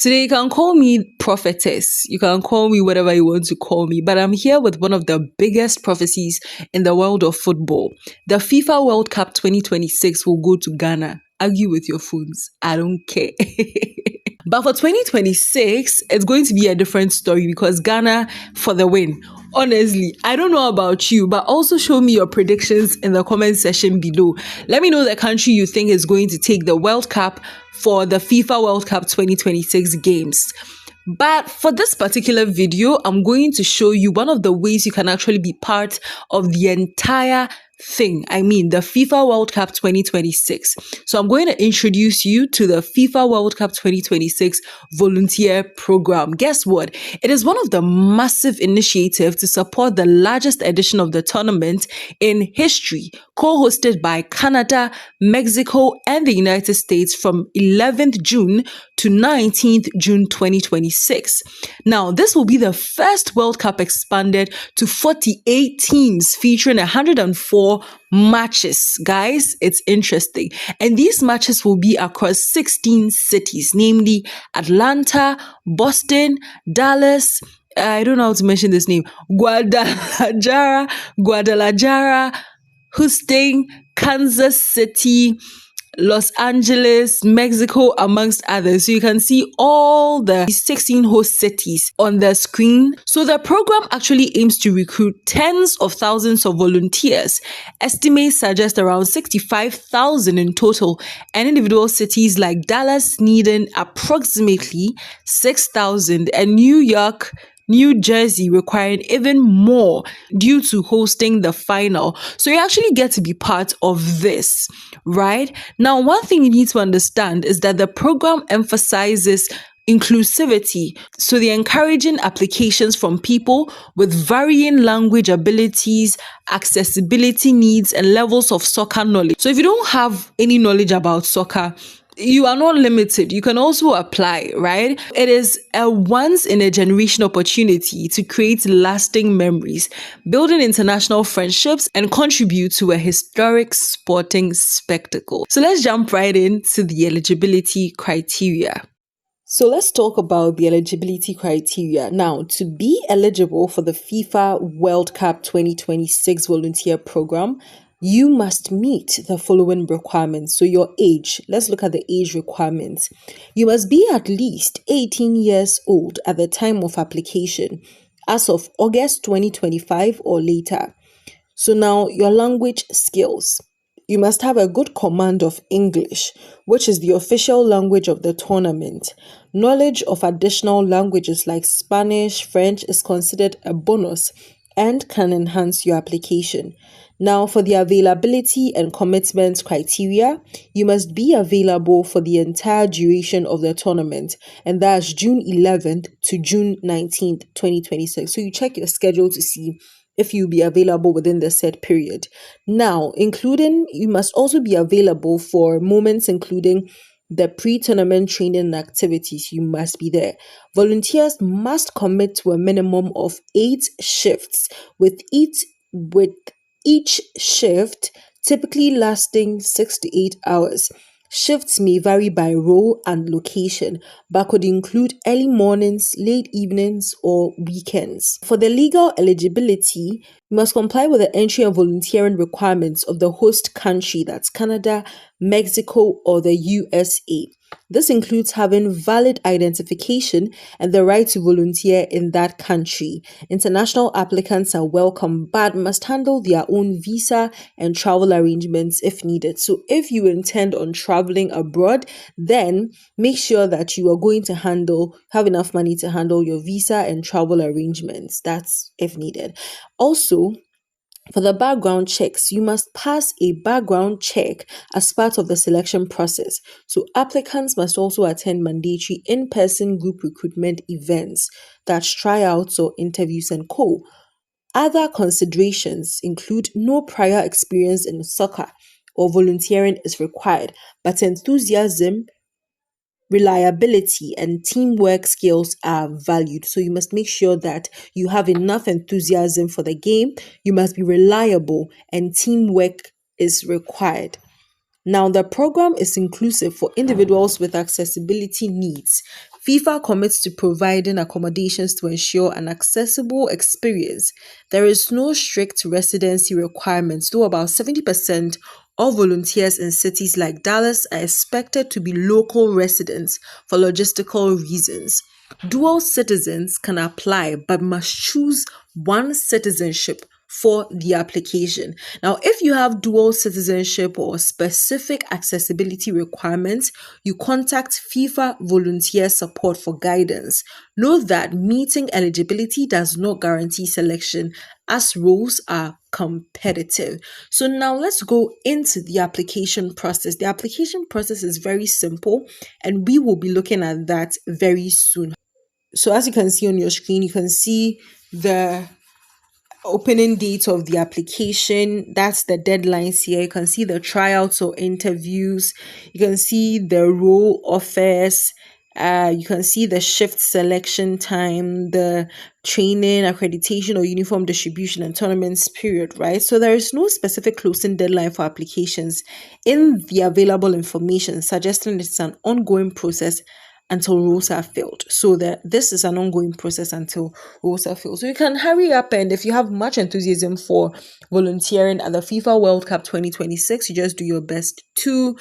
Today, you can call me prophetess. You can call me whatever you want to call me, but I'm here with one of the biggest prophecies in the world of football. The FIFA World Cup 2026 will go to Ghana. Argue with your phones. I don't care. But for 2026, it's going to be a different story because Ghana for the win. Honestly, I don't know about you, but also show me your predictions in the comment section below. Let me know the country you think is going to take the World Cup for the FIFA World Cup 2026 games. But for this particular video, I'm going to show you one of the ways you can actually be part of the entire thing. I mean, the FIFA World Cup 2026. So I'm going to introduce you to the FIFA World Cup 2026 volunteer program. Guess what? It is one of the massive initiatives to support the largest edition of the tournament in history, co-hosted by Canada, Mexico, and the United States from 11th June to 19th June 2026. Now, this will be the first World Cup expanded to 48 teams featuring 104 matches. Guys, it's interesting. And these matches will be across 16 cities, namely Atlanta, Boston, Dallas, I don't know how to mention this name, Guadalajara, Houston, Kansas City, Los Angeles, Mexico, amongst others. So you can see all the 16 host cities on the screen. So the program actually aims to recruit tens of thousands of volunteers. Estimates suggest around 65,000 in total, and individual cities like Dallas needing approximately 6,000, and New Jersey requiring even more due to hosting the final. So you actually get to be part of this, right? Now, one thing you need to understand is that the program emphasizes inclusivity. So they're encouraging applications from people with varying language abilities, accessibility needs, and levels of soccer knowledge. So if you don't have any knowledge about soccer, you are not limited. You can also apply, right? It is a once in a generation opportunity to create lasting memories, building international friendships, and contribute to a historic sporting spectacle. So let's jump right into the eligibility criteria. So let's talk about the eligibility criteria. Now, to be eligible for the FIFA World Cup 2026 volunteer program, you must meet the following requirements. So your age, let's look at the age requirements. You must be at least 18 years old at the time of application as of August 2025 or later. So now your language skills. You must have a good command of English, which is the official language of the tournament. Knowledge of additional languages like Spanish, French is considered a bonus and can enhance your application. Now, for the availability and commitment criteria, you must be available for the entire duration of the tournament, and that's June 11th to June 19th, 2026. So you check your schedule to see if you'll be available within the set period. Now, you must also be available for moments including the pre-tournament training activities. You must be there. Volunteers must commit to a minimum of 8 shifts, with each shift typically lasting 6 to 8 hours. Shifts may vary by role and location, but could include early mornings, late evenings, or weekends. For the legal eligibility, you must comply with the entry and volunteering requirements of the host country, that's Canada, Mexico, or the USA. This includes having valid identification and the right to volunteer in that country. International applicants are welcome, but must handle their own visa and travel arrangements if needed. So if you intend on traveling abroad, then make sure that you are going to have enough money to handle your visa and travel arrangements. That's if needed. Also, for the background checks, you must pass a background check as part of the selection process. So applicants must also attend mandatory in-person group recruitment events, that's tryouts or interviews and co. Other considerations include no prior experience in soccer or volunteering is required, but enthusiasm, reliability, and teamwork skills are valued. So you must make sure that you have enough enthusiasm for the game. You must be reliable, and teamwork is required. Now, the program is inclusive for individuals with accessibility needs, FIFA commits to providing accommodations to ensure an accessible experience. There is no strict residency requirements, though about 70% of volunteers in cities like Dallas are expected to be local residents for logistical reasons. Dual citizens can apply but must choose one citizenship for the application. Now, if you have dual citizenship or specific accessibility requirements, you contact FIFA volunteer support for guidance. Note that meeting eligibility does not guarantee selection as roles are competitive. So now let's go into the application process. The application process is very simple and we will be looking at that very soon. So as you can see on your screen, you can see the opening date of the application. That's the deadlines here. You can see the tryouts or interviews. You can see the role offers. You can see the shift selection time, the training, accreditation, or uniform distribution and tournaments period, right? So there is no specific closing deadline for applications in the available information, suggesting it's an ongoing process until roles are filled. So that this is an ongoing process until roles are filled. So you can hurry up, and if you have much enthusiasm for volunteering at the FIFA World Cup 2026, you just do your best to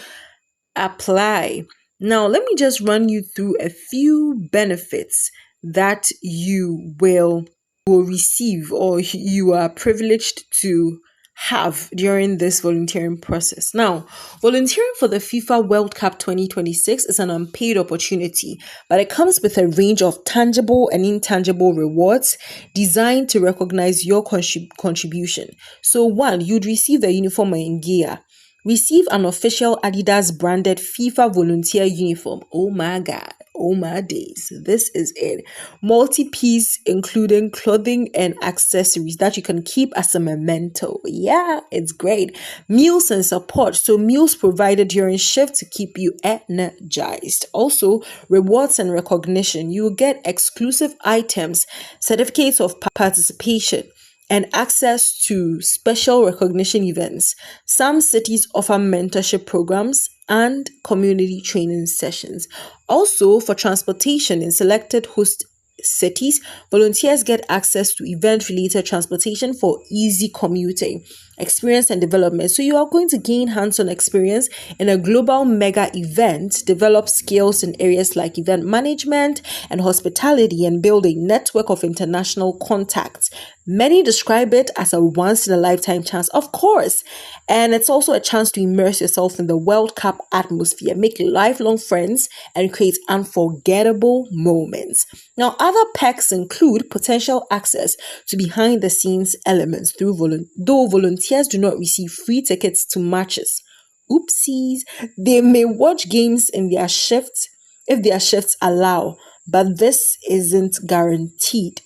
apply. Now, let me just run you through a few benefits that you will receive or you are privileged to have during this volunteering process. Now, volunteering for the FIFA World Cup 2026 is an unpaid opportunity, but it comes with a range of tangible and intangible rewards designed to recognize your contribution. So, one, you'd receive the uniform and gear. Receive an official Adidas branded FIFA volunteer uniform. Oh my God. Oh my days. This is it. Multi-piece, including clothing and accessories that you can keep as a memento. Yeah, it's great. Meals and support. So meals provided during shift to keep you energized. Also, rewards and recognition. You will get exclusive items, certificates of participation, and access to special recognition events. Some cities offer mentorship programs and community training sessions. Also, for transportation in selected host cities, volunteers get access to event-related transportation for easy commuting, experience and development. So you are going to gain hands-on experience in a global mega event, develop skills in areas like event management and hospitality, and build a network of international contacts. Many describe it as a once-in-a-lifetime chance, of course, and it's also a chance to immerse yourself in the World Cup atmosphere, make lifelong friends, and create unforgettable moments. Now, other perks include potential access to behind-the-scenes elements though volunteers do not receive free tickets to matches. Oopsies. They may watch games in their shifts if their shifts allow, but this isn't guaranteed.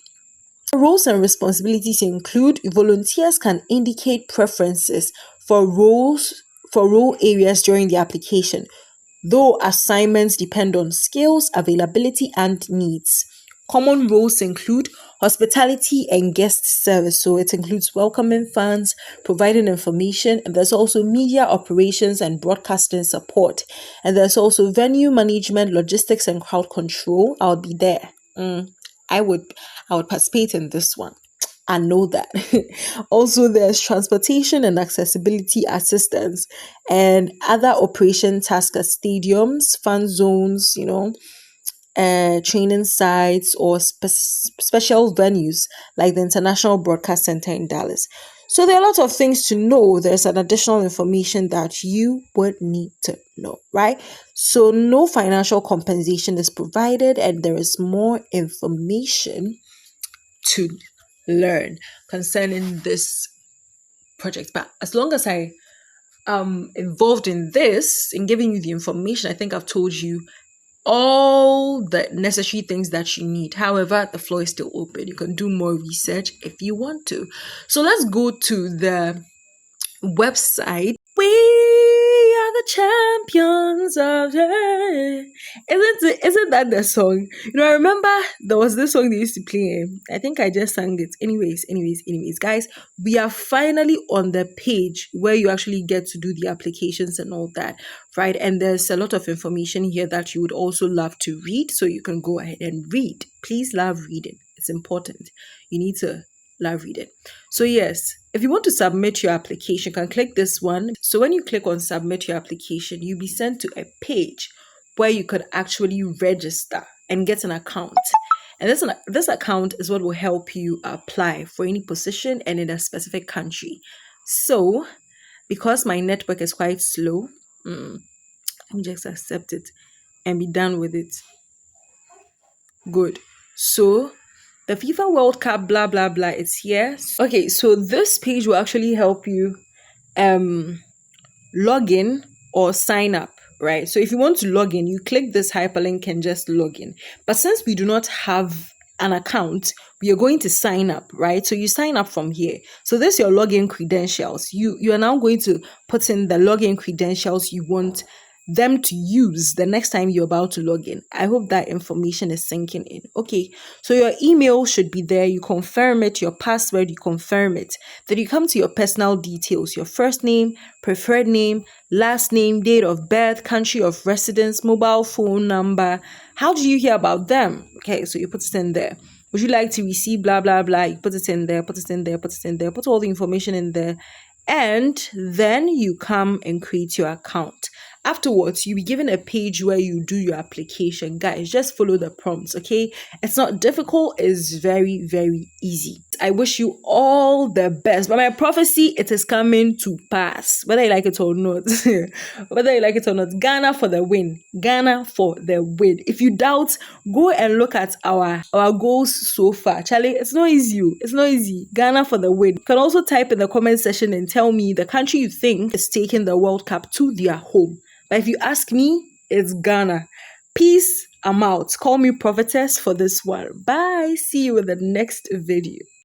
Roles and responsibilities include volunteers can indicate preferences for role areas during the application, though assignments depend on skills, availability, and needs. Common roles include hospitality and guest service, so it includes welcoming fans, providing information, and there's also media operations and broadcasting support. And there's also venue management, logistics, and crowd control. I'll be there. I would participate in this one. I know that. Also, there's transportation and accessibility assistance and other operation tasks at stadiums, fan zones, training sites or special venues like the International Broadcast Center in Dallas. So there are a lot of things to know. There's an additional information that you would need to know, right? So no financial compensation is provided, and there is more information to learn concerning this project. But as long as I am involved in this, in giving you the information, I think I've told you all the necessary things that you need. However, the floor is still open. You can do more research if you want to. So let's go to the website. We are the champions of the... Isn't that the song? I remember there was this song they used to play. I think I just sang it. Anyways, guys, we are finally on the page where you actually get to do the applications and all that, right? And there's a lot of information here that you would also love to read, so you can go ahead and read. Please love reading. It's important. You need to love reading. So yes, if you want to submit your application, you can click this one. So when you click on submit your application, you'll be sent to a page where you could actually register and get an account. And this account is what will help you apply for any position and in a specific country. So because my network is quite slow, let me just accept it and be done with it. Good. So the FIFA World Cup, blah, blah, blah, it's here. Okay, so this page will actually help you log in or sign up, right? So if you want to log in, you click this hyperlink and just log in. But since we do not have an account, we are going to sign up, right? So you sign up from here. So this is your login credentials. You are now going to put in the login credentials you want them to use the next time you're about to log in. I hope that information is sinking in. Okay, so your email should be there. You confirm it. Your password, you confirm it. Then you come to your personal details, your first name, preferred name, last name, date of birth, country of residence, mobile phone number. How did you hear about them? Okay, so you put it in there. Would you like to receive blah, blah, blah? You put it in there, put all the information in there. And then you come and create your account. Afterwards, you'll be given a page where you do your application. Guys, just follow the prompts, okay? It's not difficult. It's very, very easy. I wish you all the best. But my prophecy, it is coming to pass. Whether you like it or not. Ghana for the win. Ghana for the win. If you doubt, go and look at our goals so far. Charlie, it's not easy. It's not easy. Ghana for the win. You can also type in the comment section and tell me the country you think is taking the World Cup to their home. But if you ask me, it's Ghana. Peace, I'm out. Call me prophetess for this one. Bye. See you in the next video.